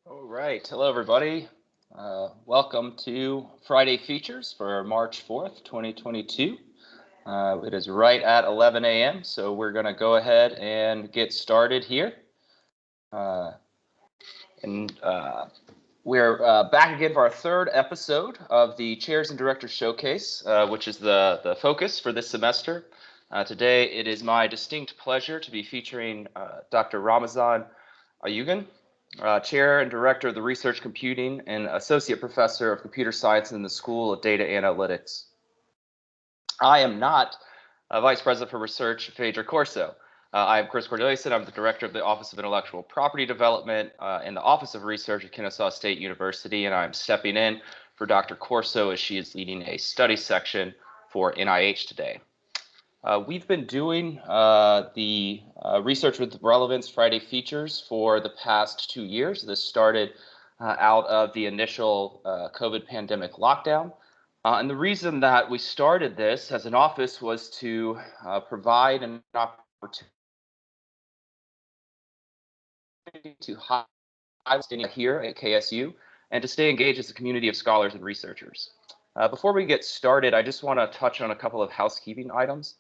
All right. Hello, everybody. Welcome to Friday Features for March 4th, 2022. It is right at 11 a.m., so we're going to go ahead and get started here. We're back again for our third episode of the Chairs and Directors Showcase, which is the focus for this semester. Today, it is my distinct pleasure to be featuring Dr. Ramazan Aygun, Chair and Director of the Research Computing and Associate Professor of Computer Science in the School of Data Analytics. I am not Vice President for Research, Phaedra Corso. I am Chris Corneliuson. I'm the Director of the Office of Intellectual Property Development in the Office of Research at Kennesaw State University, and I'm stepping in for Dr. Corso as she is leading a study section for NIH today. We've been doing the Research with Relevance Friday Features for the past 2 years. This started out of the initial COVID pandemic lockdown. And the reason that we started this as an office was to provide an opportunity to highlight here at KSU and to stay engaged as a community of scholars and researchers. Before we get started, I just want to touch on a couple of housekeeping items.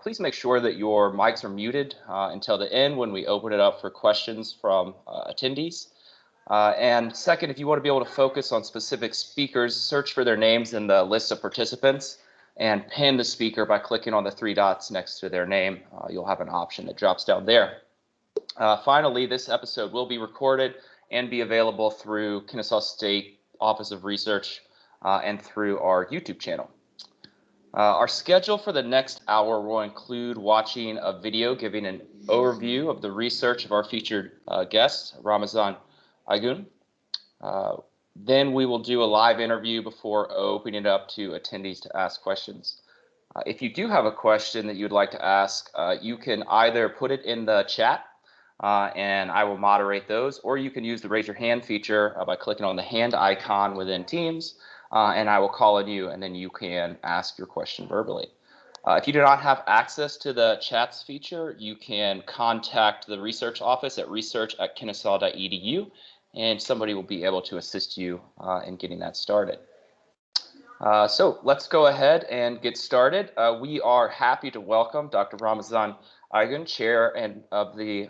Please make sure that your mics are muted until the end when we open it up for questions from attendees. And second, if you want to be able to focus on specific speakers, search for their names in the list of participants and pin the speaker by clicking on the 3 dots next to their name. You'll have an option that drops down there. Finally, this episode will be recorded and be available through Kennesaw State Office of Research and through our YouTube channel. Our schedule for the next hour will include watching a video giving an overview of the research of our featured guest, Ramazan Aygun. Then we will do a live interview before opening it up to attendees to ask questions. If you do have a question that you'd like to ask, you can either put it in the chat and I will moderate those, or you can use the raise your hand feature by clicking on the hand icon within Teams. And I will call on you, and then you can ask your question verbally. If you do not have access to the chats feature, you can contact the research office at research@kennesaw.edu, and somebody will be able to assist you in getting that started. So let's go ahead and get started. We are happy to welcome Dr. Ramazan Aygun, Chair of the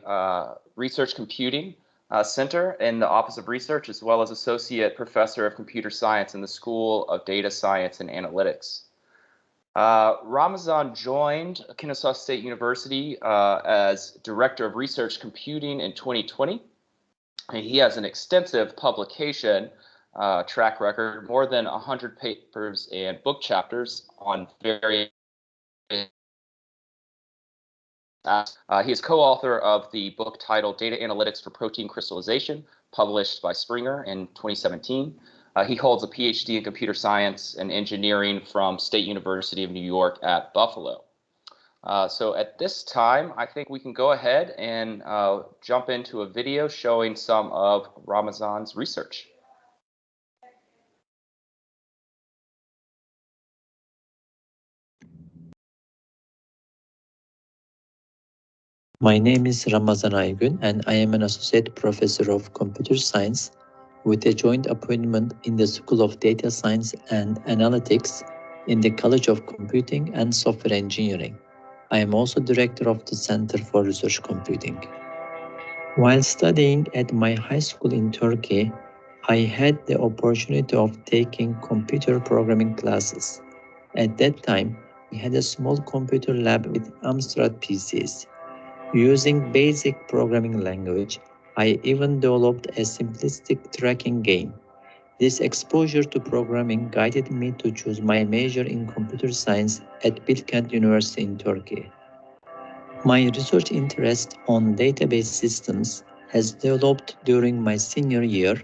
Research Computing Center in the Office of Research, as well as Associate Professor of Computer Science in the School of Data Science and Analytics. Ramazan joined Kennesaw State University as Director of Research Computing in 2020. He has an extensive publication track record, more than 100 papers and book chapters on various he is co-author of the book titled Data Analytics for Protein Crystallization, published by Springer in 2017. He holds a PhD in computer science and engineering from State University of New York at Buffalo. So at this time, I think we can go ahead and jump into a video showing some of Ramazan's research. My name is Ramazan Aygun, and I am an Associate Professor of Computer Science with a joint appointment in the School of Data Science and Analytics in the College of Computing and Software Engineering. I am also Director of the Center for Research Computing. While studying at my high school in Turkey, I had the opportunity of taking computer programming classes. At that time, we had a small computer lab with Amstrad PCs. Using basic programming language, I even developed a simplistic tracking game. This exposure to programming guided me to choose my major in computer science at Bilkent University in Turkey. My research interest on database systems has developed during my senior year,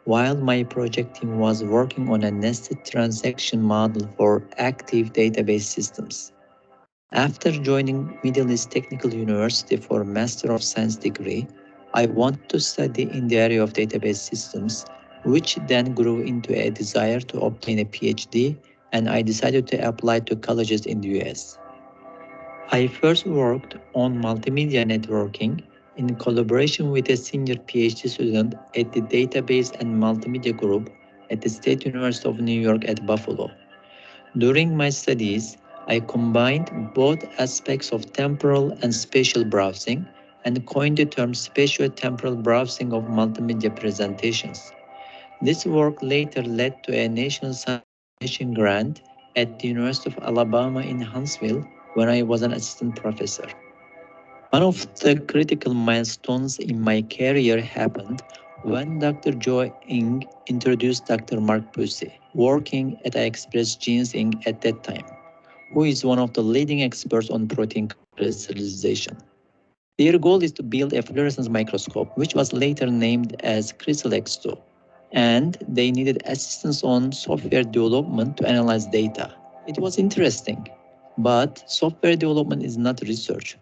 while my project team was working on a nested transaction model for active database systems. After joining Middle East Technical University for a Master of Science degree, I wanted to study in the area of database systems, which then grew into a desire to obtain a PhD, and I decided to apply to colleges in the US. I first worked on multimedia networking in collaboration with a senior PhD student at the Database and Multimedia Group at the State University of New York at Buffalo. During my studies, I combined both aspects of temporal and spatial browsing and coined the term spatio-temporal browsing of multimedia presentations. This work later led to a National Science Foundation grant at the University of Alabama in Huntsville when I was an assistant professor. One of the critical milestones in my career happened when Dr. Joe Ng introduced Dr. Mark Pusey, working at Express Genes Inc. at that time, who is one of the leading experts on protein crystallization. Their goal is to build a fluorescence microscope, which was later named as CrystalX2, and they needed assistance on software development to analyze data. It was interesting, but software development is not research.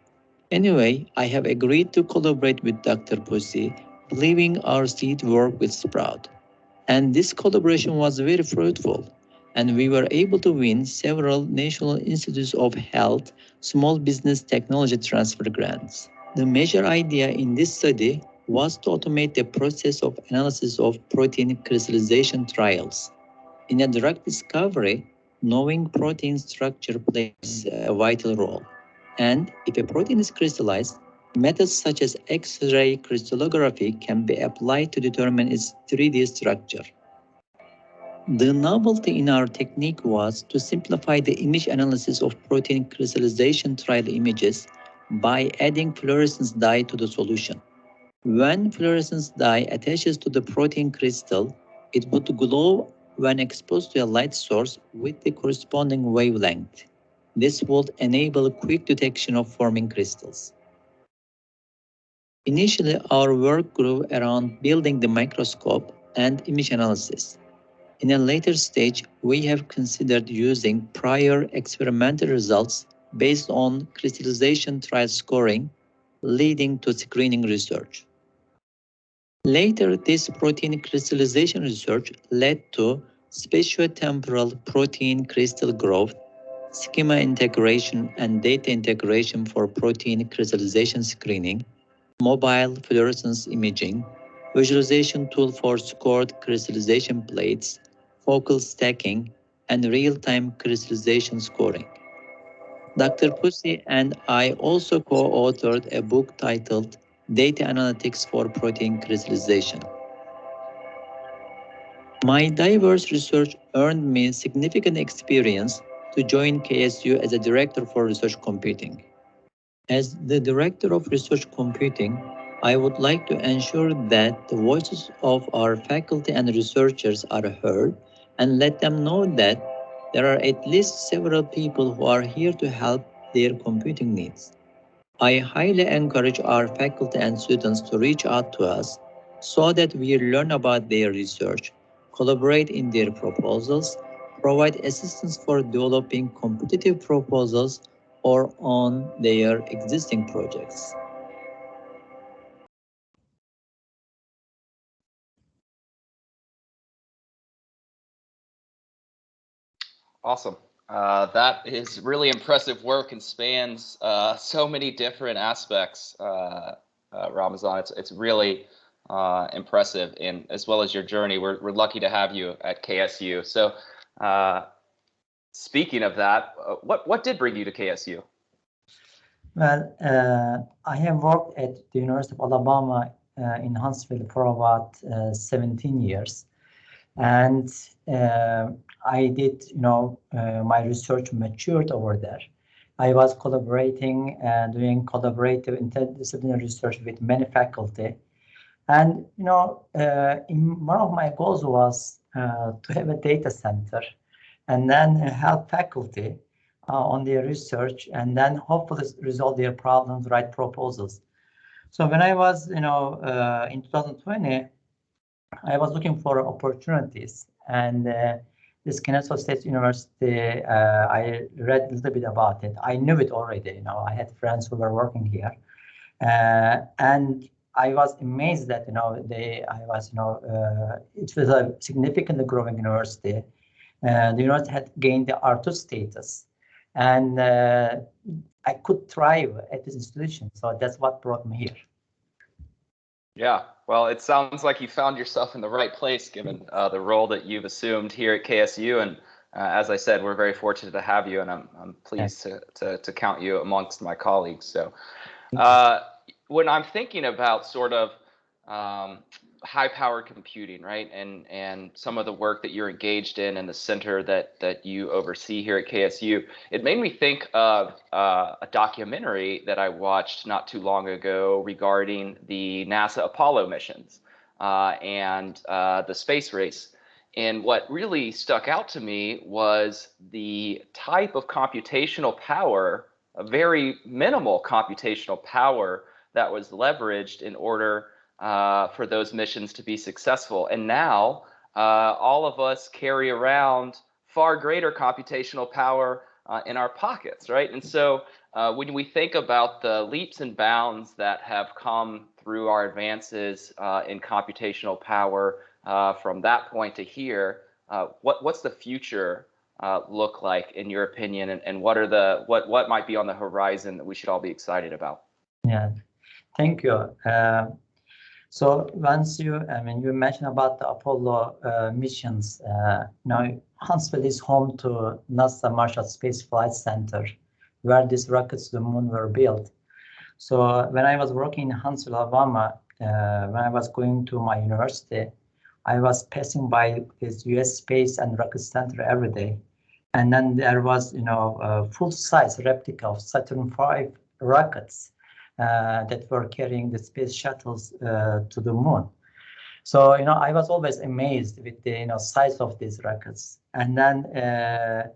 Anyway, I have agreed to collaborate with Dr. Pussy, believing our seed work will sprout. And this collaboration was very fruitful, and we were able to win several National Institutes of Health small business technology transfer grants. The major idea in this study was to automate the process of analysis of protein crystallization trials. In a drug discovery, knowing protein structure plays a vital role. And if a protein is crystallized, methods such as X-ray crystallography can be applied to determine its 3D structure. The novelty in our technique was to simplify the image analysis of protein crystallization trial images by adding fluorescence dye to the solution. When fluorescence dye attaches to the protein crystal, it would glow when exposed to a light source with the corresponding wavelength. This would enable quick detection of forming crystals. Initially, our work grew around building the microscope and image analysis. In a later stage, we have considered using prior experimental results based on crystallization trial scoring, leading to screening research. Later, this protein crystallization research led to spatiotemporal protein crystal growth, schema integration and data integration for protein crystallization screening, mobile fluorescence imaging, visualization tool for scored crystallization plates, focal stacking, and real-time crystallization scoring. Dr. Pussy and I also co-authored a book titled Data Analytics for Protein Crystallization. My diverse research earned me significant experience to join KSU as a director for research computing. As the director of research computing, I would like to ensure that the voices of our faculty and researchers are heard and let them know that there are at least several people who are here to help their computing needs. I highly encourage our faculty and students to reach out to us so that we learn about their research, collaborate in their proposals, provide assistance for developing competitive proposals or on their existing projects. Awesome. That is really impressive work and spans so many different aspects, Ramazan. It's really impressive, and as well as your journey. We're lucky to have you at KSU. So, speaking of that, what did bring you to KSU? Well, I have worked at the University of Alabama in Huntsville for about 17 years. And I did, my research matured over there. I was collaborating and doing collaborative interdisciplinary research with many faculty. And, one of my goals was to have a data center and then help faculty on their research and then hopefully resolve their problems, write proposals. So when I was, in 2020, I was looking for opportunities, and this Kennesaw State University, I read a little bit about it. I knew it already, I had friends who were working here, and I was amazed that, it was a significantly growing university. The university had gained the R2 status, and I could thrive at this institution. So that's what brought me here. Yeah, well, it sounds like you found yourself in the right place given the role that you've assumed here at KSU. And as I said, we're very fortunate to have you, and I'm pleased to count you amongst my colleagues. So when I'm thinking about sort of high-powered computing, right, and some of the work that you're engaged in the center that you oversee here at KSU, it made me think of a documentary that I watched not too long ago regarding the NASA Apollo missions and the space race. And what really stuck out to me was the type of computational power, a very minimal computational power that was leveraged in order for those missions to be successful. And now all of us carry around far greater computational power in our pockets, right? And so when we think about the leaps and bounds that have come through our advances in computational power from that point to here, what's the future look like in your opinion, and what might be on the horizon that we should all be excited about? Yeah, thank you. So once you mentioned about the Apollo missions. Now Huntsville is home to NASA Marshall Space Flight Center, where these rockets to the moon were built. So when I was working in Huntsville, Alabama, when I was going to my university, I was passing by this U.S. Space and Rocket Center every day. And then there was, a full-size replica of Saturn V rockets that were carrying the space shuttles to the moon. So, I was always amazed with the, size of these rockets. And then there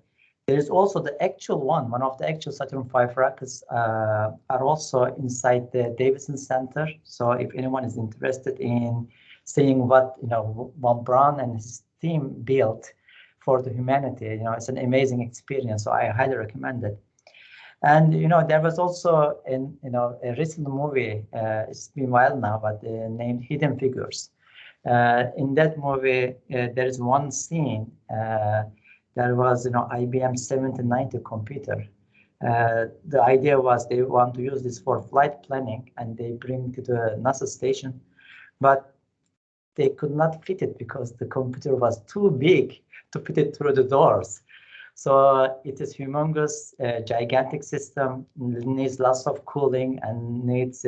is also the actual one of the actual Saturn V rockets are also inside the Davidson Center. So if anyone is interested in seeing what, Von Braun and his team built for the humanity, it's an amazing experience. So I highly recommend it. And there was also a recent movie. It's been a while now, but named Hidden Figures. In that movie, there is one scene. There was IBM 7090 computer. The idea was they want to use this for flight planning, and they bring it to the NASA station, but they could not fit it because the computer was too big to fit it through the doors. So it is humongous, gigantic system, needs lots of cooling and needs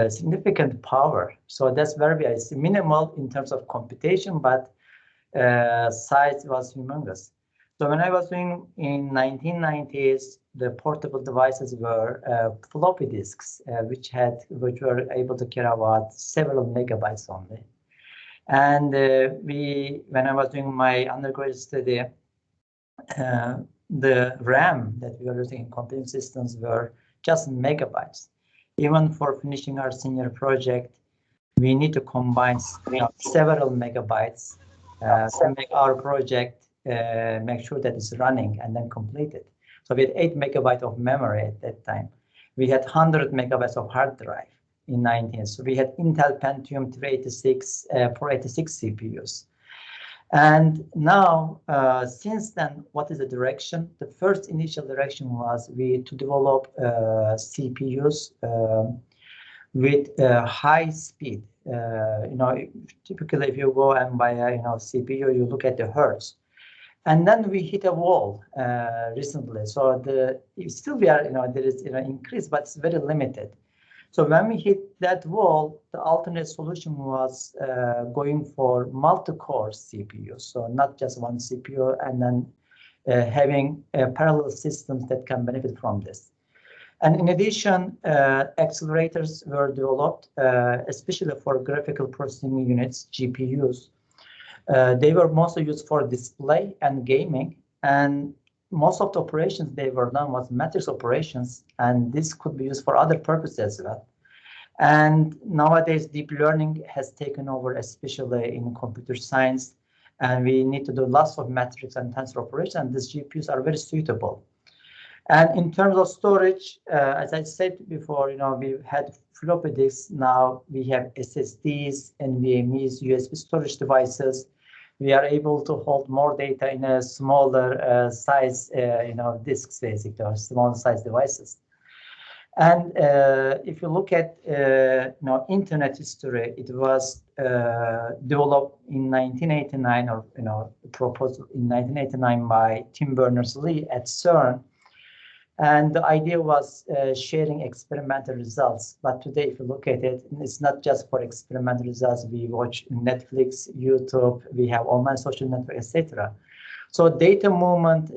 significant power. So that's where we are. It's minimal in terms of computation, but size was humongous. So when I was doing in 1990s, the portable devices were floppy disks, which were able to carry about several megabytes only. And when I was doing my undergraduate study, the RAM that we were using in computing systems were just megabytes. Even for finishing our senior project, we need to combine several megabytes to make our project make sure that it's running and then complete it. So we had 8 megabytes of memory at that time. We had 100 megabytes of hard drive in 19. So we had Intel Pentium 386 486 CPUs. And now, since then, what is the direction? The first initial direction was to develop CPUs with high speed. Typically, if you go and buy a CPU, you look at the hertz. And then we hit a wall recently. So there is increase, but it's very limited. So when we hit that wall, the alternate solution was going for multi-core CPUs. So not just one CPU, and then having parallel systems that can benefit from this. And in addition, accelerators were developed, especially for graphical processing units, GPUs. They were mostly used for display and gaming, and most of the operations they were done was matrix operations, and this could be used for other purposes as well. And nowadays, deep learning has taken over, especially in computer science, and we need to do lots of matrix and tensor operations, and these GPUs are very suitable. And in terms of storage, as I said before, we had floppy disks. Now we have SSDs, NVMEs, USB storage devices. We are able to hold more data in a smaller size, disks, basically, or small size devices. And if you look at internet history, it was developed in 1989, or proposed in 1989 by Tim Berners-Lee at CERN. And the idea was sharing experimental results. But today, if you look at it, it's not just for experimental results. We watch Netflix, YouTube, we have online social networks, etc. So data movement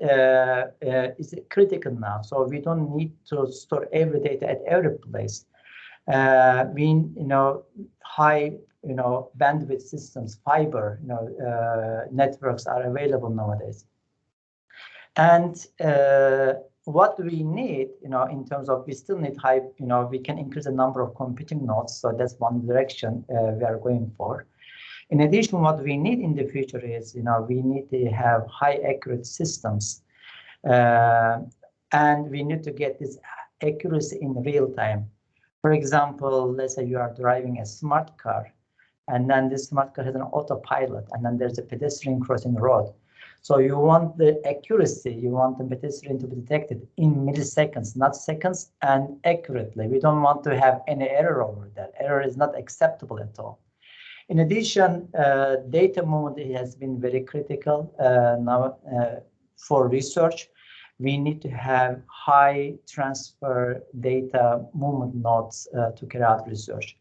is critical now. So we don't need to store every data at every place. High bandwidth systems, fiber networks are available nowadays. And what we need, in terms of, we still need high, we can increase the number of computing nodes. So that's one direction we are going for. In addition, what we need in the future is, we need to have high accurate systems, and we need to get this accuracy in real time. For example, let's say you are driving a smart car, and then this smart car has an autopilot, and then there's a pedestrian crossing the road. So you want the accuracy, you want the pedestrian to be detected in milliseconds, not seconds, and accurately. We don't want to have any error over that. Error is not acceptable at all. In addition, data movement has been very critical now for research. We need to have high transfer data movement nodes to carry out research.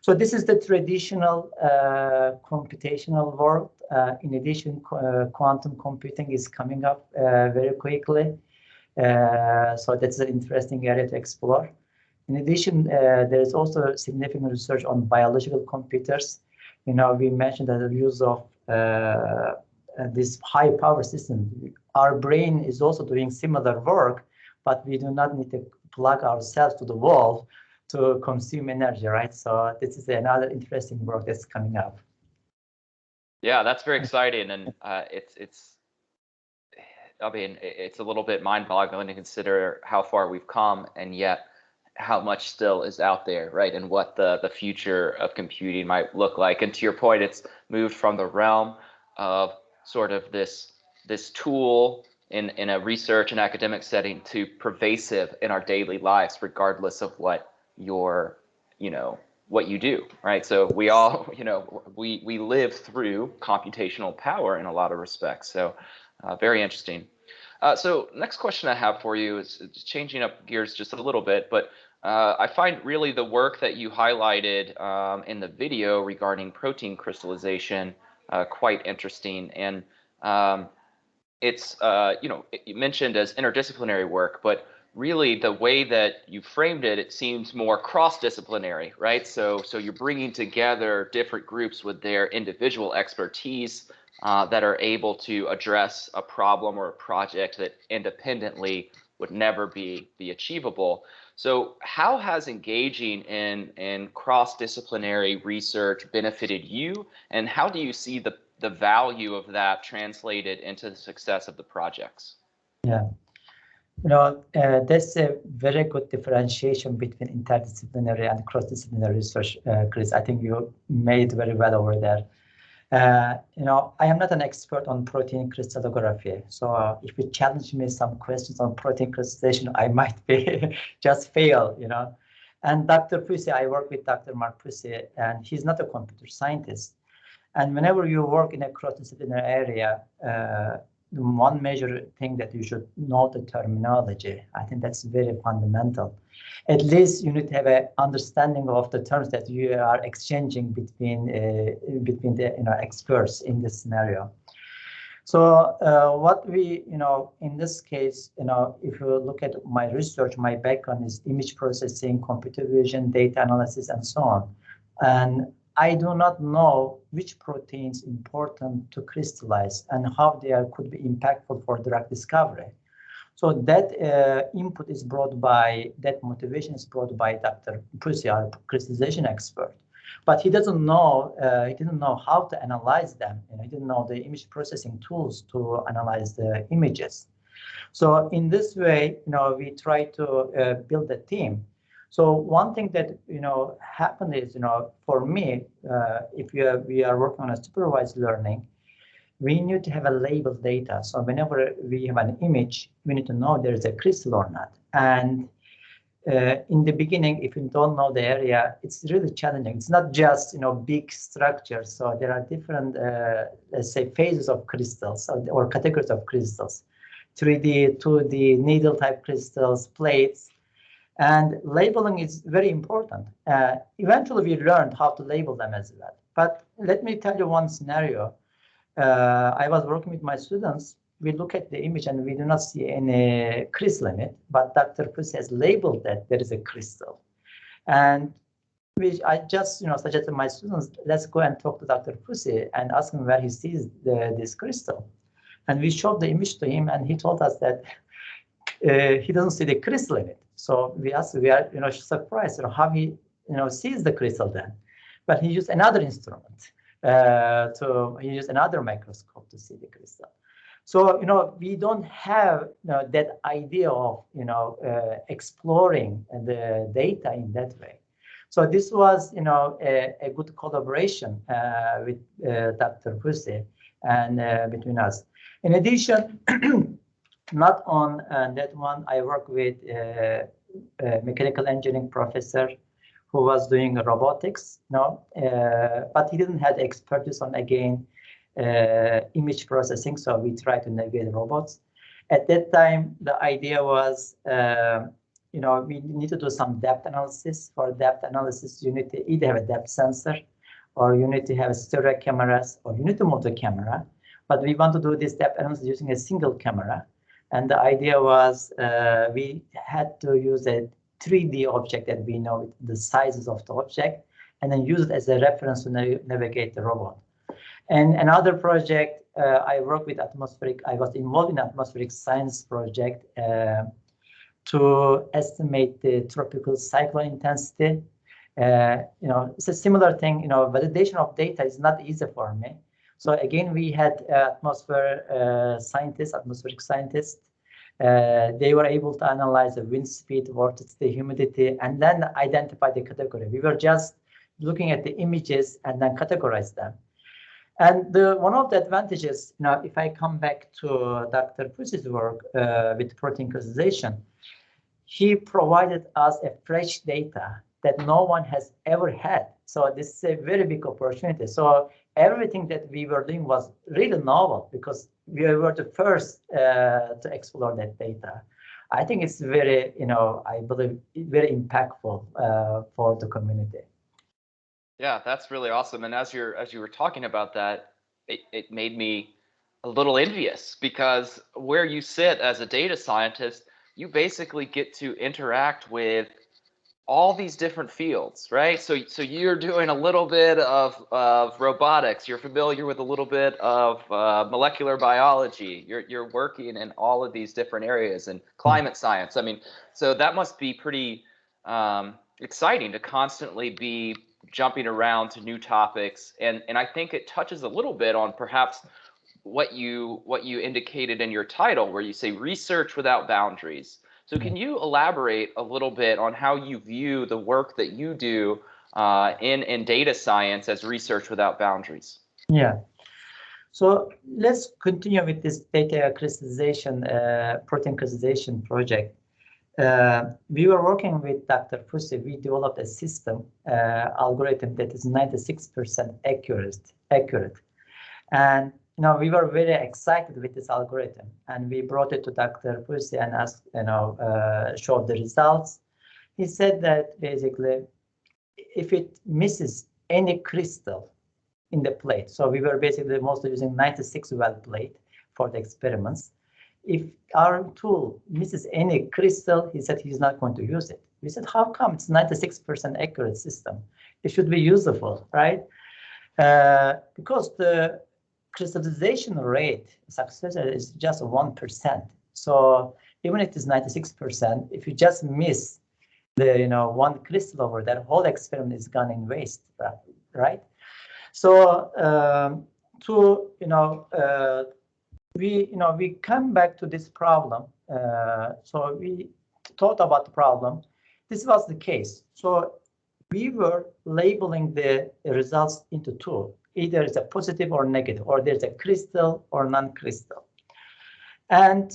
So this is the traditional computational world. In addition, quantum computing is coming up very quickly. So that's an interesting area to explore. In addition, there is also significant research on biological computers. We mentioned that the use of this high power system. Our brain is also doing similar work, but we do not need to plug ourselves to the wall to consume energy, right? So this is another interesting work that's coming up. Yeah, that's very exciting, and it's a little bit mind-boggling to consider how far we've come, and yet how much still is out there, right? And what the future of computing might look like. And to your point, it's moved from the realm of sort of this tool in a research and academic setting to pervasive in our daily lives, regardless of what what you do, right? So we all, we live through computational power in a lot of respects. So very interesting. So next question I have for you is changing up gears just a little bit, but I find really the work that you highlighted in the video regarding protein crystallization quite interesting. And it's, you mentioned as interdisciplinary work, but really the way that you framed it, it seems more cross-disciplinary, right? So you're bringing together different groups with their individual expertise that are able to address a problem or a project that independently would never be achievable. So how has engaging in cross-disciplinary research benefited you, and how do you see the value of that translated into the success of the projects? Yeah. That's a very good differentiation between interdisciplinary and cross-disciplinary research, Chris. I think you made very well over there. I am not an expert on protein crystallography. So if you challenge me some questions on protein crystallization, I might be just fail, And Dr. Pussy, I work with Dr. Mark Pussy, and he's not a computer scientist. And whenever you work in a cross-disciplinary area, one major thing that you should know the terminology. I think that's very fundamental. At least you need to have an understanding of the terms that you are exchanging between the experts in this scenario. So what we, in this case, if you look at my research, my background is image processing, computer vision, data analysis, and so on. And I do not know which proteins important to crystallize and how they could be impactful for drug discovery. So that input is brought by, that motivation is brought by Dr. Pussy, our crystallization expert. But he doesn't know, he didn't know how to analyze them. He didn't know the image processing tools to analyze the images. So in this way, we try to build a team. So one thing that happened is, for me, if we are working on a supervised learning, we need to have a labeled data. So whenever we have an image, we need to know there is a crystal or not. And in the beginning, if you don't know the area, it's really challenging. It's not just big structures. So there are different, let's say, phases of crystals or categories of crystals: 3D, 2D, needle type crystals, plates, and labeling is very important. Eventually, we learned how to label them as well. But let me tell you one scenario. I was working with my students. We look at the image and we do not see any crystal in it, but Dr. Pussy has labeled that there is a crystal. And I just suggested to my students, let's go and talk to Dr. Pussy and ask him where he sees this crystal. And we showed the image to him, and he told us that he doesn't see the crystal in it. So we are surprised how he sees the crystal then. But he used another instrument. He used another microscope to see the crystal. So we don't have that idea of exploring the data in that way. So this was a good collaboration with Dr. Pussy and between us. In addition, not on that one, I work with a mechanical engineering professor who was doing robotics, but he didn't have expertise on, again, image processing, so we tried to navigate robots. At that time, the idea was, we need to do some depth analysis. For depth analysis, you need to either have a depth sensor, or you need to have stereo cameras, or you need to multi camera. But we want to do this depth analysis using a single camera. And the idea was we had to use a 3D object that we know the sizes of the object, and then use it as a reference to navigate the robot. And another project, I work with atmospheric. I was involved in atmospheric science project to estimate the tropical cyclone intensity. It's a similar thing. Validation of data is not easy for me. So again, we had atmospheric scientists. They were able to analyze the wind speed, vorticity, humidity, and then identify the category. We were just looking at the images and then categorize them. And one of the advantages, if I come back to Dr. Pussy's work with protein crystallization, he provided us a fresh data that no one has ever had. So this is a very big opportunity. So everything that we were doing was really novel because we were the first to explore that data. I think it's very, I believe, very impactful for the community. Yeah, that's really awesome. And as you were talking about that, it made me a little envious, because where you sit as a data scientist, you basically get to interact with all these different fields, right? So you're doing a little bit of robotics. You're familiar with a little bit of molecular biology. You're working in all of these different areas, and climate science. I mean, so that must be pretty exciting to constantly be jumping around to new topics. And I think it touches a little bit on perhaps what you indicated in your title, where you say research without boundaries. So can you elaborate a little bit on how you view the work that you do in data science as research without boundaries? Yeah. So let's continue with this data crystallization, protein crystallization project. We were working with Dr. Pussy. We developed a system, algorithm that is 96% accurate. And we were very excited with this algorithm, and we brought it to Dr. Pussy and asked, showed the results. He said that basically, if it misses any crystal in the plate, so we were basically mostly using 96 well plate for the experiments. If our tool misses any crystal, he said he's not going to use it. We said, how come? It's 96% accurate system? It should be useful, right? Because the crystallization rate success is just 1%. So even if it is 96%, if you just miss the one crystal over that, whole experiment is gone in waste, right? So we come back to this problem. So we thought about the problem. This was the case. So we were labeling the results into two. Either it's a positive or negative, or there's a crystal or non-crystal. And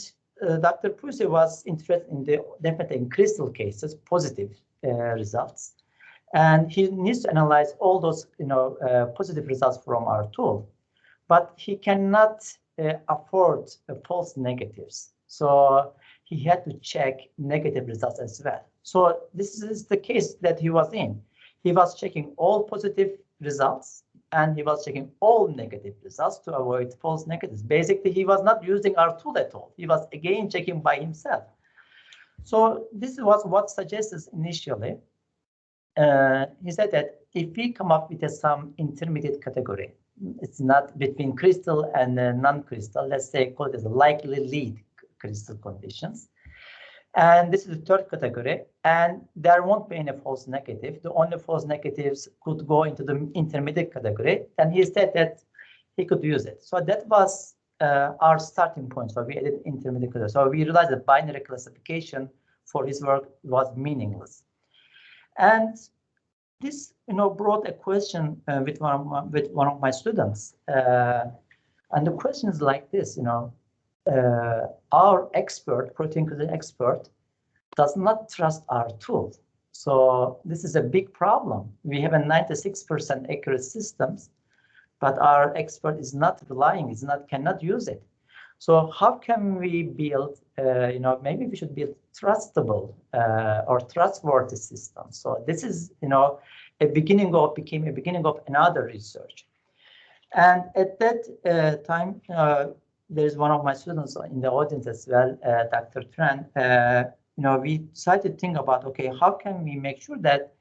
Dr. Puse was interested in definitely in crystal cases, positive results. And he needs to analyze all those, positive results from our tool, but he cannot afford false negatives. So he had to check negative results as well. So this is the case that he was in. He was checking all positive results and he was checking all negative results to avoid false negatives. Basically, he was not using our tool at all. He was again checking by himself. So this was what suggested initially. He said that if we come up with some intermediate category, it's not between crystal and non-crystal, let's say call it as a likely lead crystal conditions. And this is the third category, and there won't be any false negative. The only false negatives could go into the intermediate category, and he said that he could use it. So that was our starting point. So we added intermediate category. So we realized that binary classification for his work was meaningless. And this, brought a question with one of my students, and the question is like this: our expert, protein coding expert, does not trust our tool. So this is a big problem. We have a 96% accurate systems, but our expert is not relying, cannot use it. So how can we build, maybe we should build trustable or trustworthy systems. So this is, became a beginning of another research. And at that time, there's one of my students in the audience as well, Dr. Tran. We decided to think about, okay, how can we make sure that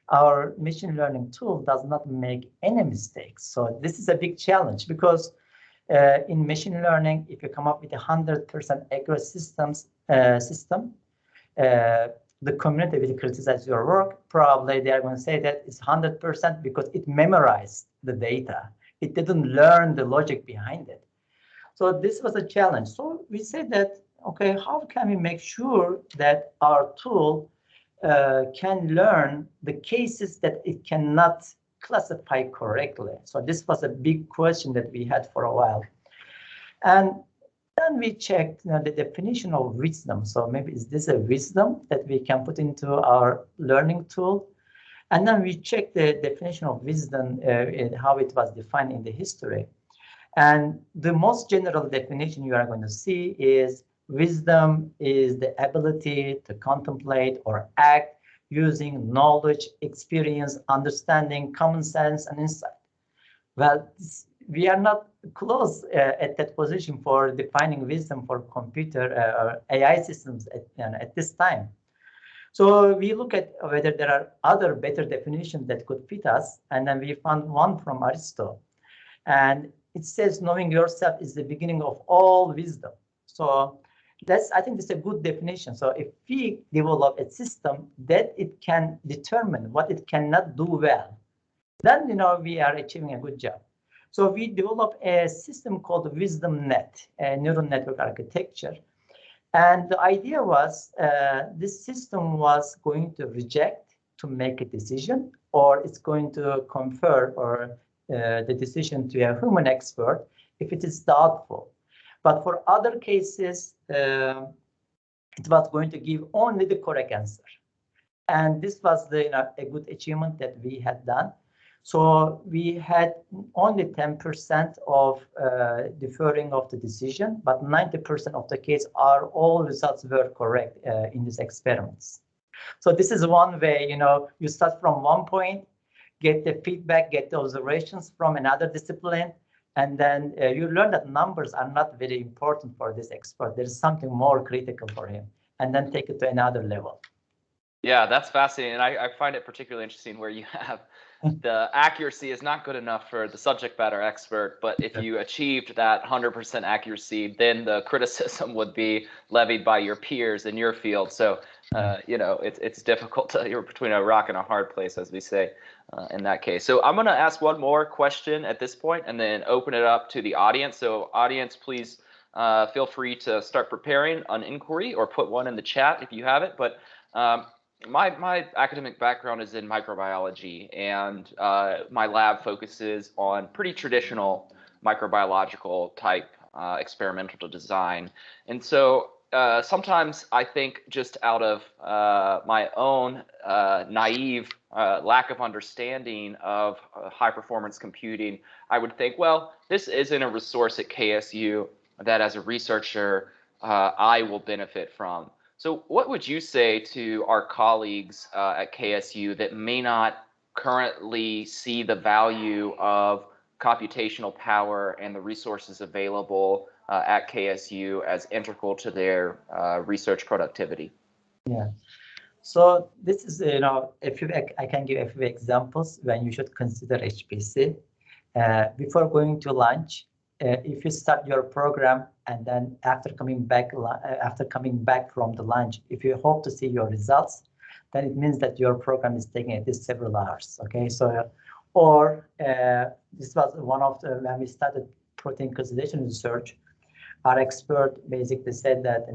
our machine learning tool does not make any mistakes? So this is a big challenge because in machine learning, if you come up with 100% accurate system, the community will criticize your work. Probably they are going to say that it's 100% because it memorized the data. It didn't learn the logic behind it. So this was a challenge. So we said that, okay, how can we make sure that our tool can learn the cases that it cannot classify correctly? So this was a big question that we had for a while. And then we checked the definition of wisdom. So maybe is this a wisdom that we can put into our learning tool? And then we checked the definition of wisdom and how it was defined in the history. And the most general definition you are going to see is wisdom is the ability to contemplate or act using knowledge, experience, understanding, common sense, and insight. Well, we are not close at that position for defining wisdom for computer or AI systems at this time. So we look at whether there are other better definitions that could fit us, and then we found one from Aristotle. And it says knowing yourself is the beginning of all wisdom. So I think this is a good definition. So if we develop a system that it can determine what it cannot do well, then we are achieving a good job. So we developed a system called Wisdom Net, a neural network architecture. And the idea was this system was going to reject to make a decision, or it's going to confer or the decision to a human expert if it is doubtful. But for other cases, it was going to give only the correct answer. And this was a good achievement that we had done. So we had only 10% of deferring of the decision, but 90% of the case all results were correct in these experiments. So this is one way, you start from one point, get the feedback, get the observations from another discipline, and then you learn that numbers are not very important for this expert. There's something more critical for him, and then take it to another level. Yeah, that's fascinating. And I find it particularly interesting where you have the accuracy is not good enough for the subject matter expert, but if you achieved that 100% accuracy, then the criticism would be levied by your peers in your field. So, it's difficult. You're between a rock and a hard place, as we say, in that case. So I'm going to ask one more question at this point and then open it up to the audience. So audience, please feel free to start preparing an inquiry or put one in the chat if you have it. But my academic background is in microbiology, and my lab focuses on pretty traditional microbiological type experimental design. And so sometimes I think just out of my own naive lack of understanding of high performance computing, I would think, well, this isn't a resource at KSU that as a researcher I will benefit from. So what would you say to our colleagues at KSU that may not currently see the value of computational power and the resources available at KSU as integral to their research productivity? Yeah. So this is, I can give a few examples when you should consider HPC. Before going to lunch, if you start your program and then after coming back from the lunch, if you hope to see your results, then it means that your program is taking at least several hours. Okay, so this was one of the when we started protein crystallization research. Our expert basically said that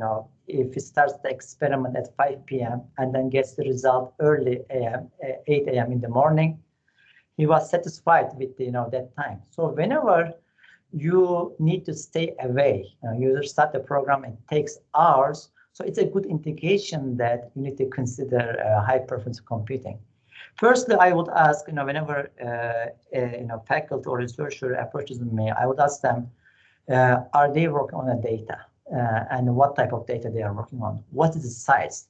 if he starts the experiment at 5 p.m. and then gets the result early 8 a.m. in the morning, he was satisfied with that time. So whenever you need to stay away, you start the program, it takes hours. So it's a good indication that you need to consider high performance computing. Firstly, I would ask, whenever faculty or researcher approaches me, I would ask them, are they working on a data and what type of data they are working on? What is the size?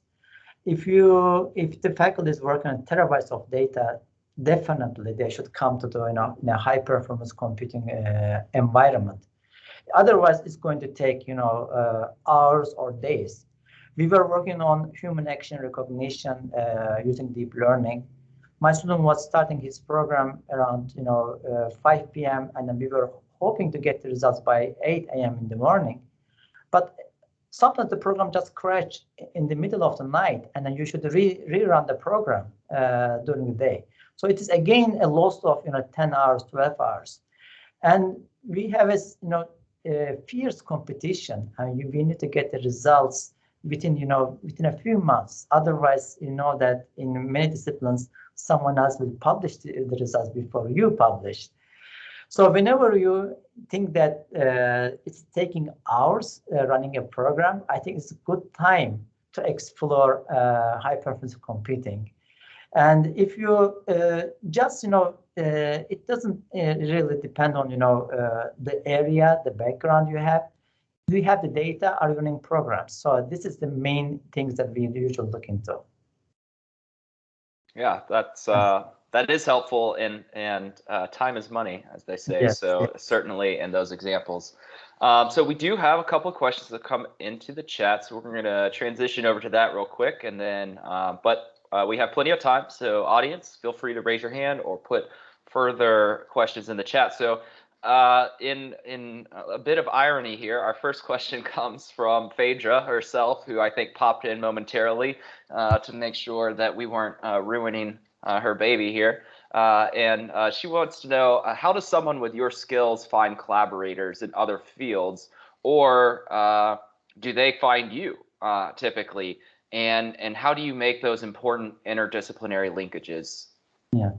If the faculty is working on terabytes of data, definitely they should come to the in a high performance computing environment. Otherwise, it's going to take hours or days. We were working on human action recognition using deep learning. My student was starting his program around 5 p.m. and then we were hoping to get the results by 8 a.m. in the morning. But sometimes the program just crashed in the middle of the night, and then you should rerun the program during the day. So it is again a loss of 10 hours, 12 hours. And we have a fierce competition. We need to get the results within a few months. Otherwise, that in many disciplines, someone else will publish the results before you publish. So whenever you think that it's taking hours running a program, I think it's a good time to explore high performance computing. And if you it doesn't really depend on the area, the background you have. Do you have the data? Are you running programs? So this is the main things that we usually look into. Yeah, that is helpful, and time is money, as they say. Yes, so yes. Certainly in those examples. So we do have a couple of questions that come into the chat, so we're going to transition over to that real quick, and then we have plenty of time. So audience, feel free to raise your hand or put further questions in the chat. So in a bit of irony here, our first question comes from Phaedra herself, who I think popped in momentarily to make sure that we weren't ruining her baby here. And she wants to know, how does someone with your skills find collaborators in other fields, or do they find you typically? And how do you make those important interdisciplinary linkages? Yeah.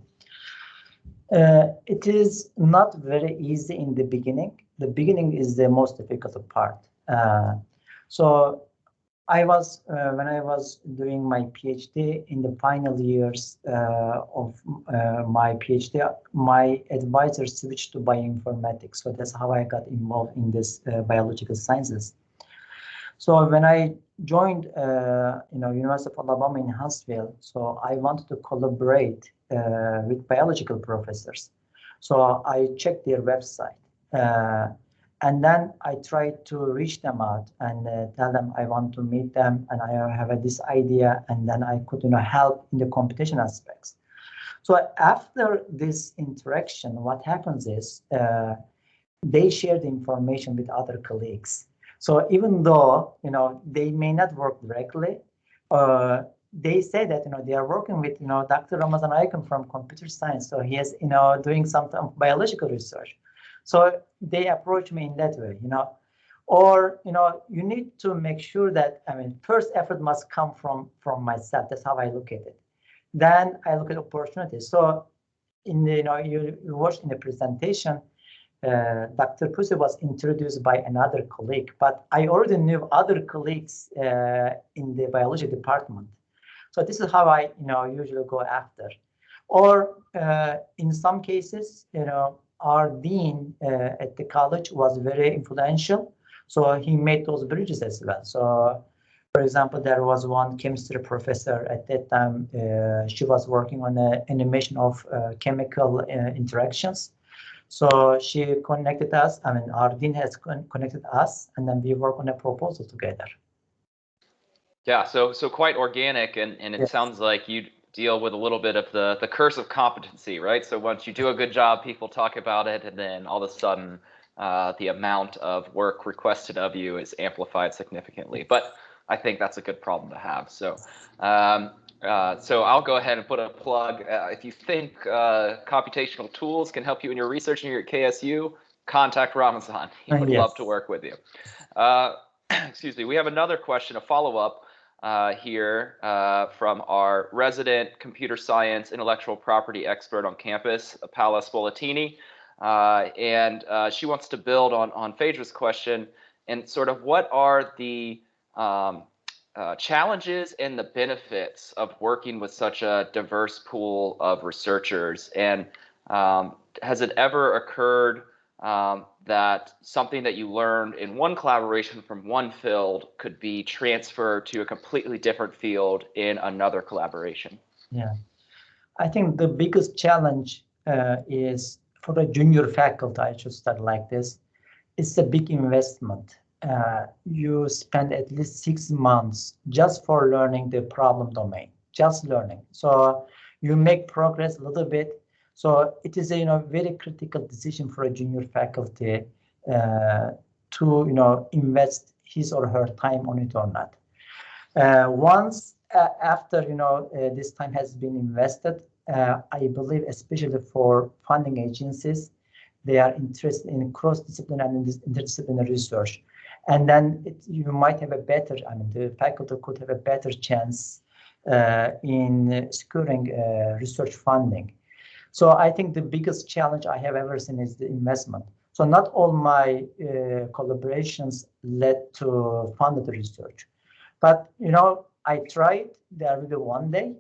It is not very easy in the beginning. The beginning is the most difficult part. So I was, when I was doing my PhD in the final years of my PhD, my advisor switched to bioinformatics. So that's how I got involved in this biological sciences. So when I joined, University of Alabama in Huntsville, so I wanted to collaborate with biological professors. So I checked their website. And then I tried to reach them out and tell them I want to meet them and I have this idea, and then I could help in the competition aspects. So after this interaction, what happens is they share the information with other colleagues. So even though they may not work directly, they say that they are working with Dr. Ramazan Aygun from computer science. So he is doing some biological research. So they approach me in that way, or you need to make sure that first effort must come from myself. That's how I look at it. Then I look at opportunities. So in the you watched in the presentation, Dr. Pussy was introduced by another colleague, but I already knew other colleagues in the biology department. So this is how I, usually go after. Or in some cases, our dean at the college was very influential, so he made those bridges as well. So, for example, there was one chemistry professor at that time. She was working on an animation of chemical interactions. So she connected us. I mean, our dean has connected us, and then we work on a proposal together. Yeah, so quite organic, and it Yes. sounds like you deal with a little bit of the curse of competency, right? So once you do a good job, people talk about it, and then all of a sudden, the amount of work requested of you is amplified significantly. But I think that's a good problem to have. So, so I'll go ahead and put a plug. If you think computational tools can help you in your research and you're at KSU, contact Ramazan. He would love to work with you. Excuse me. We have another question, a follow-up here from our resident computer science intellectual property expert on campus, Paola Spolatini. And she wants to build on Phaedra's question and sort of what are the challenges and the benefits of working with such a diverse pool of researchers, and has it ever occurred that something that you learned in one collaboration from one field could be transferred to a completely different field in another collaboration? Yeah, I think the biggest challenge is for the junior faculty, I should start like this. It's a big investment. You spend at least 6 months just for learning the problem domain, just learning. So you make progress a little bit. So it is a very critical decision for a junior faculty to invest his or her time on it or not. Once after this time has been invested, I believe especially for funding agencies, they are interested in cross-disciplinary and interdisciplinary research. And then you might have a better, the faculty could have a better chance in securing research funding. So I think the biggest challenge I have ever seen is the investment. So not all my collaborations led to funded research, but I tried. There will be one day.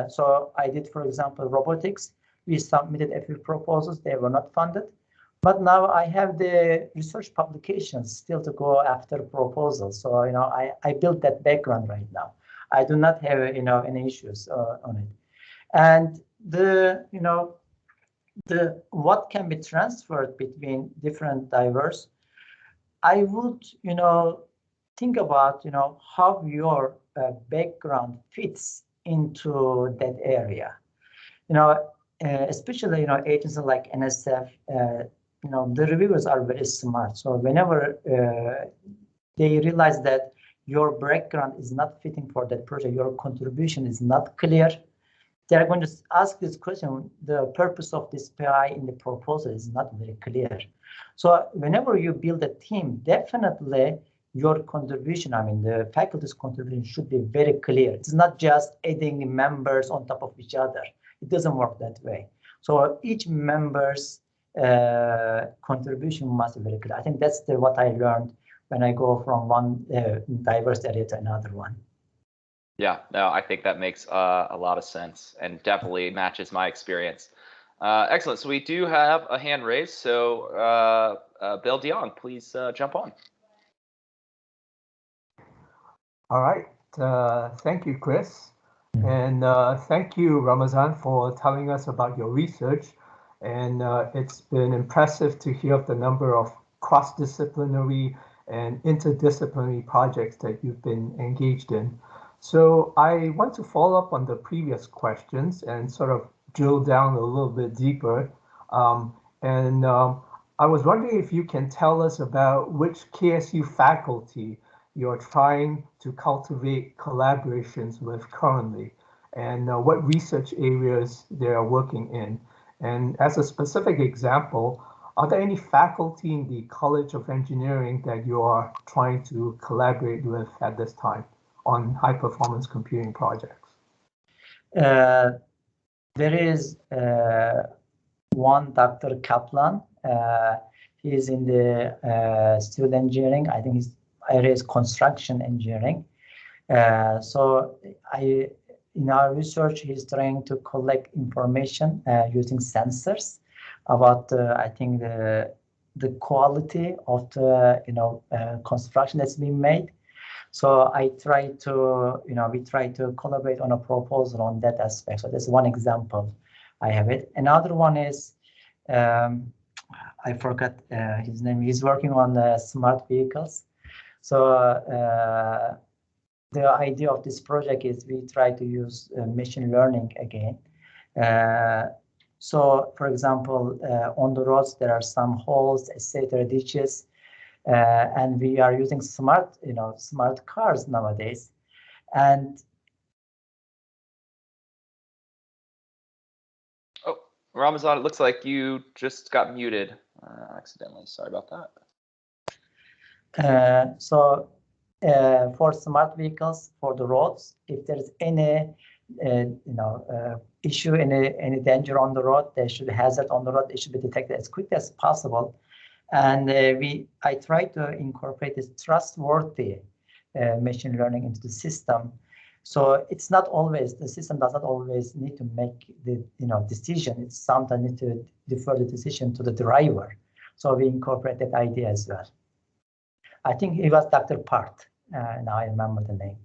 So I did, for example, robotics. We submitted a few proposals. They were not funded. But now I have the research publications still to go after proposals. So, I built that background right now. I do not have, any issues on it. And what can be transferred between different diverse, I would, think about, how your background fits into that area. Especially, agencies like NSF, the reviewers are very smart. So whenever they realize that your background is not fitting for that project, your contribution is not clear, they're going to ask this question. The purpose of this PI in the proposal is not very clear. So whenever you build a team, definitely your contribution, the faculty's contribution should be very clear. It's not just adding members on top of each other. It doesn't work that way. So each member's contribution must be very clear. I think that's what I learned when I go from one diverse area to another one. Yeah, no, I think that makes a lot of sense and definitely matches my experience. Excellent. So we do have a hand raised. So Bill Dion, please jump on. All right. Thank you, Chris. And thank you, Ramazan, for telling us about your research. And it's been impressive to hear of the number of cross-disciplinary and interdisciplinary projects that you've been engaged in. So I want to follow up on the previous questions and sort of drill down a little bit deeper. I was wondering if you can tell us about which KSU faculty you're trying to cultivate collaborations with currently, and what research areas they are working in. And as a specific example, are there any faculty in the College of Engineering that you are trying to collaborate with at this time on high-performance computing projects? There is one Dr. Kaplan He is in the civil engineering. I think his area is construction engineering. So in our research, he's trying to collect information using sensors about, I think, the quality of the construction that's being made. So I try to, we try to collaborate on a proposal on that aspect. So that's one example. I have it. Another one is, I forgot his name. He's working on smart vehicles. So the idea of this project is we try to use machine learning again. So, for example, on the roads there are some holes, etc., ditches, and we are using smart cars nowadays. And oh, Ramazan, it looks like you just got muted accidentally. Sorry about that. So for smart vehicles, for the roads, if there is any issue, any danger on the road, there should be hazard on the road, it should be detected as quickly as possible. And I try to incorporate this trustworthy machine learning into the system. So it's not always, the system does not always need to make the decision. It's sometimes need to defer the decision to the driver. So we incorporate that idea as well. I think it was Dr. Part. Now I remember the name.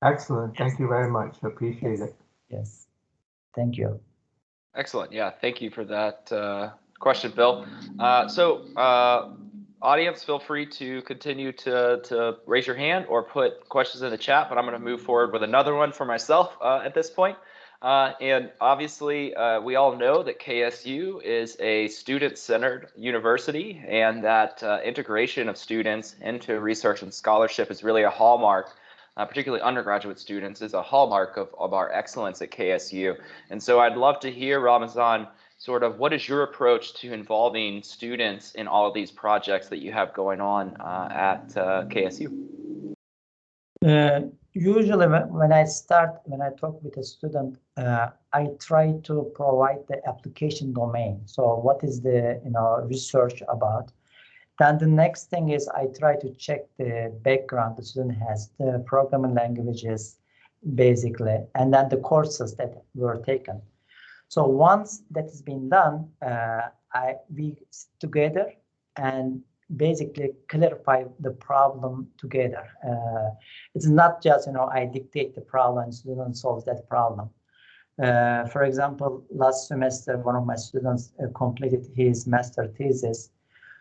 Excellent. Thank you very much. Appreciate it. Yes. Thank you. Excellent. Yeah, thank you for that question, Bill. Audience, feel free to continue to raise your hand or put questions in the chat, but I'm going to move forward with another one for myself at this point. And obviously, we all know that KSU is a student-centered university, and that integration of students into research and scholarship is really a hallmark, particularly undergraduate students, is a hallmark of our excellence at KSU. And so I'd love to hear, Ramazan, sort of what is your approach to involving students in all of these projects that you have going on at KSU? Usually when I talk with a student, I try to provide the application domain. So what is the research about? Then the next thing is I try to check the background the student has, the programming languages, basically, and then the courses that were taken. So once that has been done, we sit together and basically clarify the problem together. It's not just, I dictate the problem and student solves that problem. For example, last semester, one of my students completed his master thesis.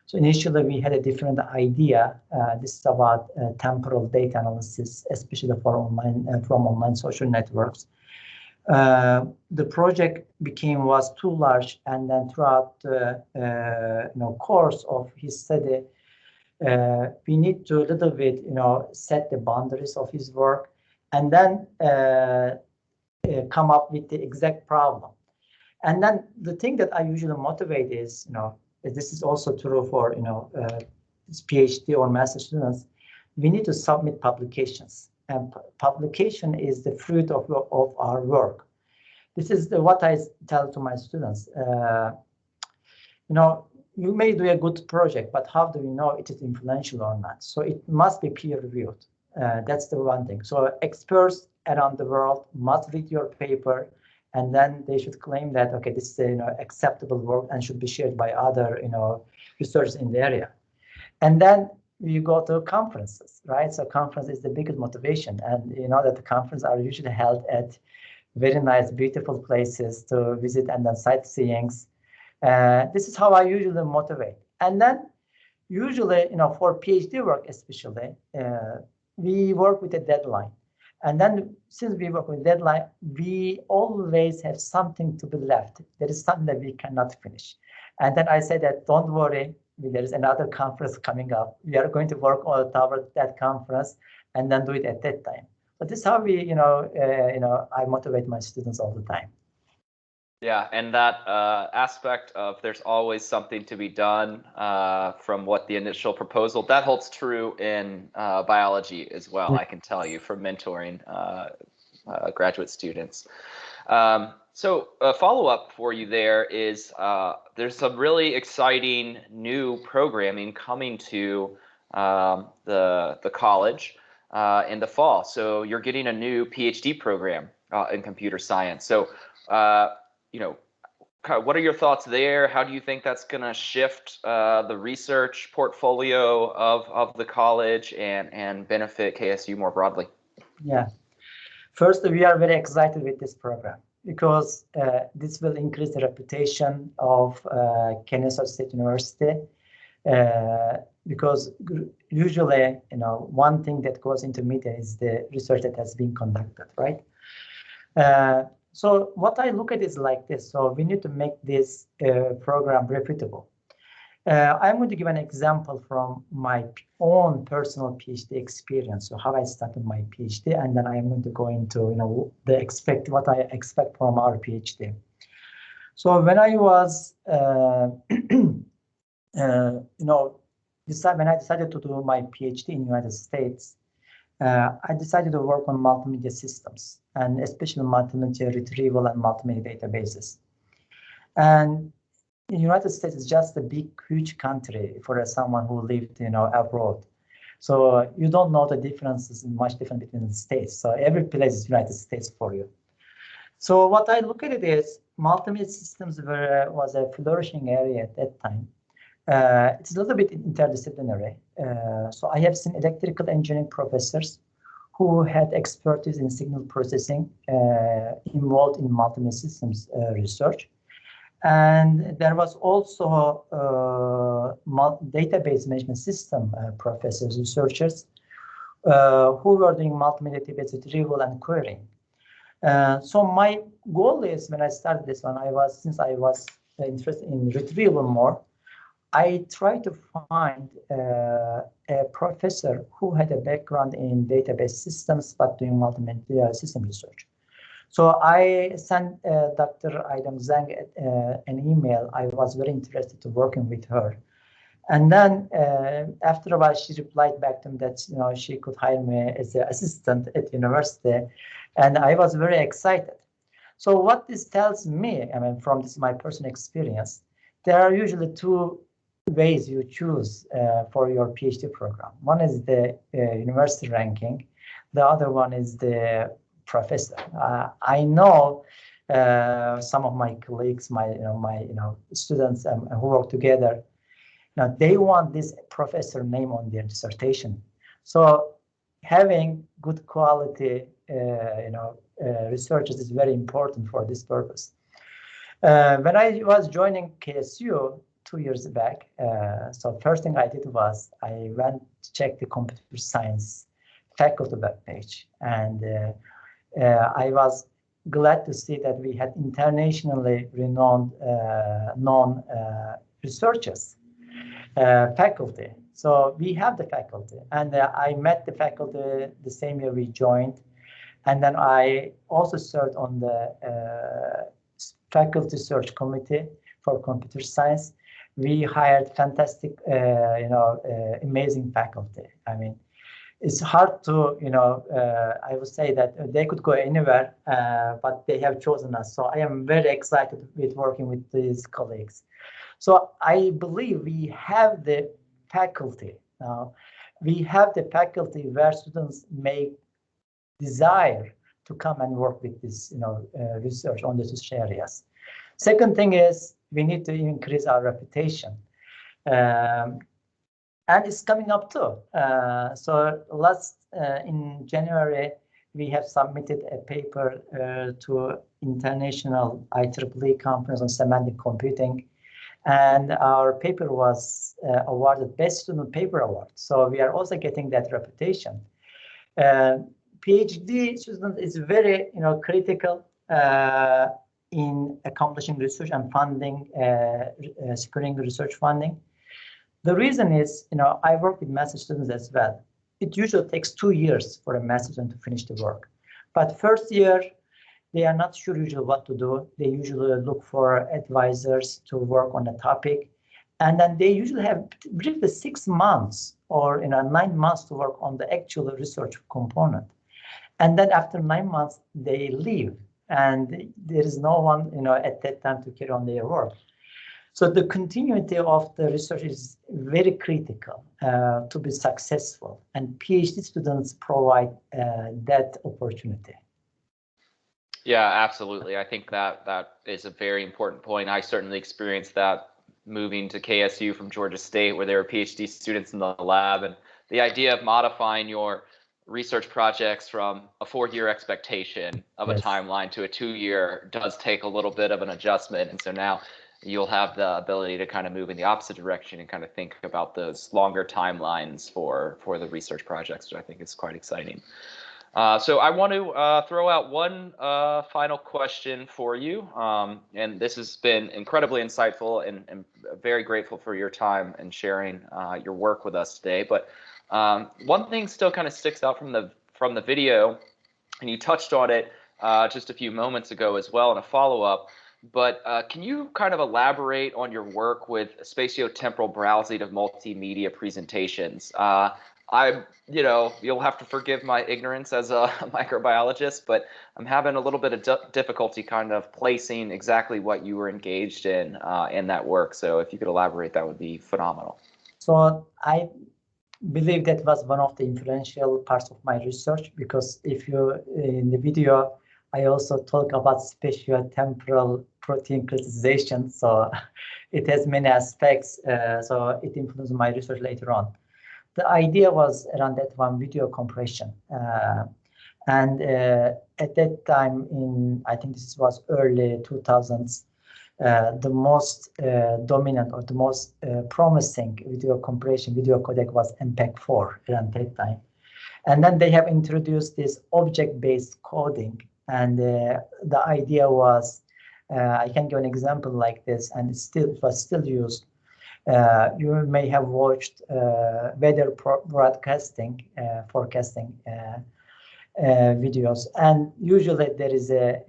So initially we had a different idea. This is about temporal data analysis, especially for from online social networks. The project was too large, and then throughout the course of his study, we need to a little bit set the boundaries of his work, and then come up with the exact problem. And then the thing that I usually motivate is this is also true for PhD or master students. We need to submit publications. And publication is the fruit of our work. This is what I tell to my students. You may do a good project, but how do we know it is influential or not? So it must be peer-reviewed. That's the one thing. So experts around the world must read your paper, and then they should claim that, okay, this is acceptable work and should be shared by other researchers in the area. And then you go to conferences, right? So conference is the biggest motivation, and you know that the conferences are usually held at very nice, beautiful places to visit and then sightseeings. This is how I usually motivate. And then usually, for PhD work especially, we work with a deadline. And then since we work with deadline, we always have something to be left. There is something that we cannot finish. And then I say that, don't worry, there is another conference coming up. We are going to work on towards that conference and then do it at that time. But this is how we, I motivate my students all the time. Yeah, and that aspect of there's always something to be done from what the initial proposal, that holds true in biology as well, I can tell you, from mentoring graduate students. So a follow-up for you there is there's some really exciting new programming coming to the college in the fall. So you're getting a new PhD program in computer science. So you know, what are your thoughts there? How do you think that's going to shift the research portfolio of the college and benefit KSU more broadly? Yeah. First, we are very excited with this program because this will increase the reputation of Kennesaw State University. Because usually, one thing that goes into media is the research that has been conducted, right? So what I look at is like this. So we need to make this program reputable. I'm going to give an example from my own personal PhD experience. So how I started my PhD, and then I'm going to go into what I expect from our PhD. So when I was when I decided to do my PhD in the United States, I decided to work on multimedia systems, and especially multimedia retrieval and multimedia databases. And the United States is just a big, huge country for someone who lived, abroad. So you don't know the differences, much different between the states. So every place is United States for you. So what I look at it is multimedia systems was a flourishing area at that time. It's a little bit interdisciplinary. So I have seen electrical engineering professors who had expertise in signal processing involved in multimedia systems research. And there was also database management system professors, researchers who were doing multimedia database retrieval and querying. So my goal is, when I started this one, since I was interested in retrieval more, I tried to find a professor who had a background in database systems but doing multimedia system research. So I sent Dr. Aydam Zhang an email. I was very interested to working with her. And then after a while, she replied back to me that she could hire me as an assistant at university. And I was very excited. So what this tells me, from my personal experience, there are usually two ways you choose for your PhD program. One is the university ranking. The other one is the professor. I know some of my colleagues, my students who work together. Now they want this professor name on their dissertation. So having good quality, researchers is very important for this purpose. When I was joining KSU 2 years back, so first thing I did was I went to check the computer science faculty webpage, and I was glad to see that we had internationally renowned known researchers faculty. So we have the faculty, and I met the faculty the same year we joined, and then I also served on the faculty search committee for computer science. We hired fantastic, amazing faculty. It's hard to, I would say that they could go anywhere, but they have chosen us. So I am very excited with working with these colleagues. So I believe we have the faculty now. We have the faculty where students may desire to come and work with this, research on these areas. Second thing is we need to increase our reputation. And it's coming up too. So in January, we have submitted a paper to International IEEE Conference on Semantic Computing. And our paper was awarded Best Student Paper Award. So we are also getting that reputation. PhD student is very, critical in accomplishing research and funding, securing research funding. The reason is, I work with master's students as well. It usually takes 2 years for a master's student to finish the work. But first year, they are not sure usually what to do. They usually look for advisors to work on a topic. And then they usually have briefly 6 months or 9 months to work on the actual research component. And then after 9 months, they leave and there is no one, at that time to carry on their work. So the continuity of the research is very critical to be successful, and PhD students provide that opportunity. Yeah, absolutely. I think that is a very important point. I certainly experienced that moving to KSU from Georgia State, where there were PhD students in the lab, and the idea of modifying your research projects from a 4-year expectation of a timeline to a 2-year does take a little bit of an adjustment. And so now you'll have the ability to kind of move in the opposite direction and kind of think about those longer timelines for the research projects, which I think is quite exciting. So I want to throw out one final question for you, and this has been incredibly insightful, and very grateful for your time and sharing your work with us today. But one thing still kind of sticks out from the video, and you touched on it just a few moments ago as well in a follow-up. But can you kind of elaborate on your work with spatiotemporal browsing of multimedia presentations? You'll have to forgive my ignorance as a microbiologist, but I'm having a little bit of difficulty kind of placing exactly what you were engaged in that work. So if you could elaborate, that would be phenomenal. So I believe that was one of the influential parts of my research, because if you, in the video, I also talk about spatiotemporal protein crystallization. So it has many aspects. So it influenced my research later on. The idea was around that one, video compression. And at that time, I think this was early 2000s, the most dominant or the most promising video compression video codec was MPEG-4 around that time. And then they have introduced this object-based coding. And the idea was, I can give an example like this, and it was still used. You may have watched weather broadcasting, forecasting videos, and usually there is a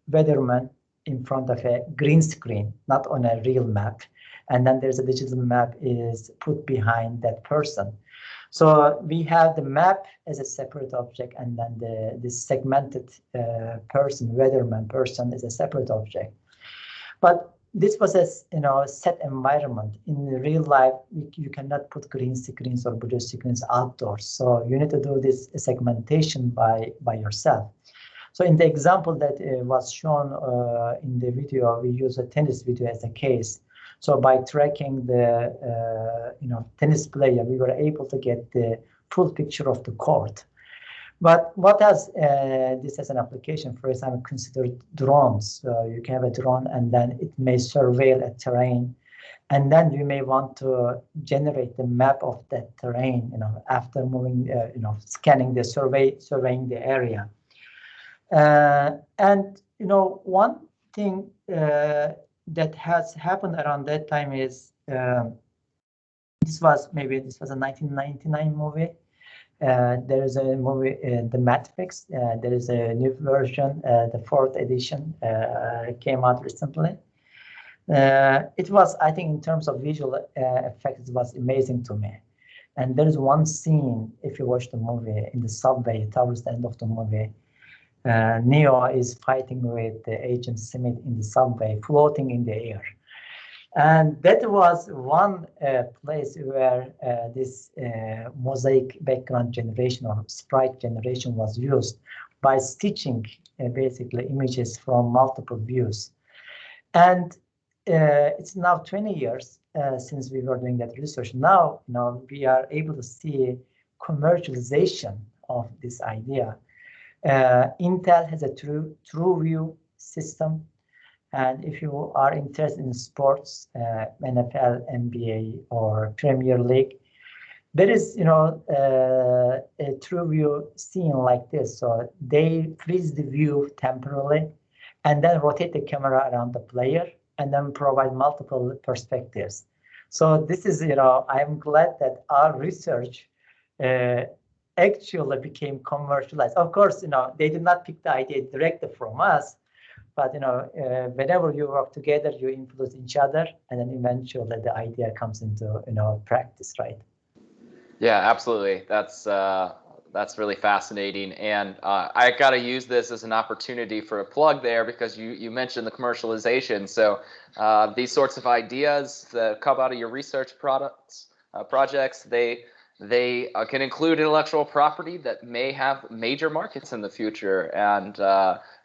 weatherman in front of a green screen, not on a real map, and then there's a digital map is put behind that person. So we have the map as a separate object, and then the segmented weatherman person is a separate object. But this was a set environment. In real life, you cannot put green screens or blue screens outdoors. So you need to do this segmentation by yourself. So in the example that was shown in the video, we use a tennis video as a case. So by tracking the tennis player, we were able to get the full picture of the court. But what does this as an application? For example, consider drones. So you can have a drone, and then it may surveil a terrain, and then you may want to generate the map of that terrain. After moving, scanning the surveying the area. And one thing that has happened around that time is this was a 1999 movie. There is a movie, The Matrix. There is a new version, the 4th edition, came out recently. It was, I think, in terms of visual effects, it was amazing to me. And there is one scene, if you watch the movie, in the subway towards the end of the movie. Neo is fighting with Agent Smith in the subway, floating in the air. And that was one place where this mosaic background generation or sprite generation was used by stitching basically images from multiple views. And it's now 20 years since we were doing that research. Now we are able to see commercialization of this idea. Intel has a true view system. And if you are interested in sports, NFL, NBA, or Premier League, there is, a true view scene like this. So they freeze the view temporarily, and then rotate the camera around the player, and then provide multiple perspectives. So this is, I'm glad that our research actually became commercialized. Of course, they did not pick the idea directly from us. But whenever you work together, you influence each other, and then eventually the idea comes into practice, right? Yeah, absolutely. That's That's really fascinating, and I got to use this as an opportunity for a plug there, because you mentioned the commercialization. So these sorts of ideas that come out of your research projects, they can include intellectual property that may have major markets in the future. And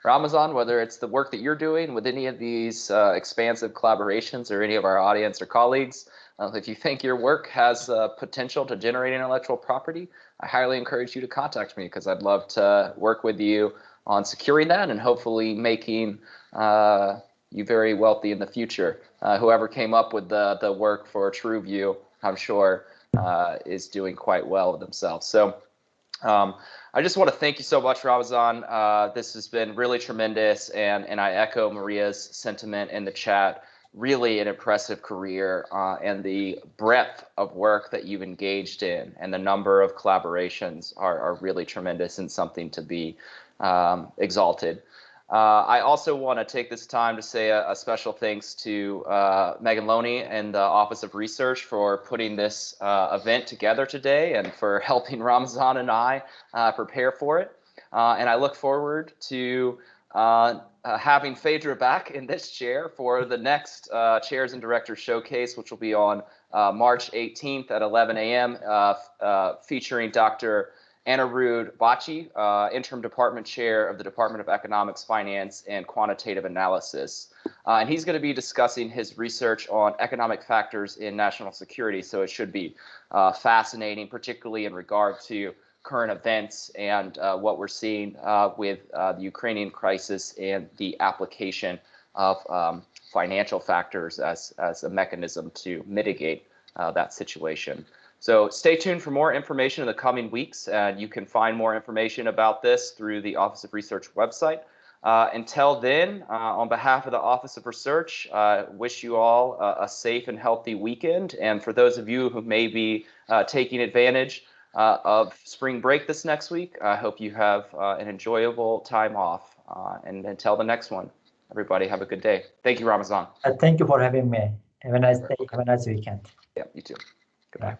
Ramazan, whether it's the work that you're doing with any of these expansive collaborations, or any of our audience or colleagues, if you think your work has potential to generate intellectual property, I highly encourage you to contact me, because I'd love to work with you on securing that and hopefully making you very wealthy in the future. Whoever came up with the work for TrueView, I'm sure, is doing quite well with themselves. So I just want to thank you so much, Ramazan. This has been really tremendous, and I echo Maria's sentiment in the chat. Really an impressive career, and the breadth of work that you've engaged in and the number of collaborations are really tremendous and something to be exalted. I also want to take this time to say a special thanks to Megan Loney and the Office of Research for putting this event together today, and for helping Ramazan and I prepare for it. And I look forward to having Phaedra back in this chair for the next Chairs and Directors Showcase, which will be on March 18th at 11 a.m., featuring Dr. Anirudh Bachi, Interim Department Chair of the Department of Economics, Finance, and Quantitative Analysis. And he's going to be discussing his research on economic factors in national security. So it should be fascinating, particularly in regard to current events and what we're seeing with the Ukrainian crisis and the application of financial factors as a mechanism to mitigate that situation. So stay tuned for more information in the coming weeks, and you can find more information about this through the Office of Research website. Until then, on behalf of the Office of Research, wish you all a safe and healthy weekend. And for those of you who may be taking advantage of spring break this next week, I hope you have an enjoyable time off. And until the next one, everybody have a good day. Thank you, Ramazan. Thank you for having me. Have a nice day. Have a nice weekend. Yeah, you too. Goodbye. Bye.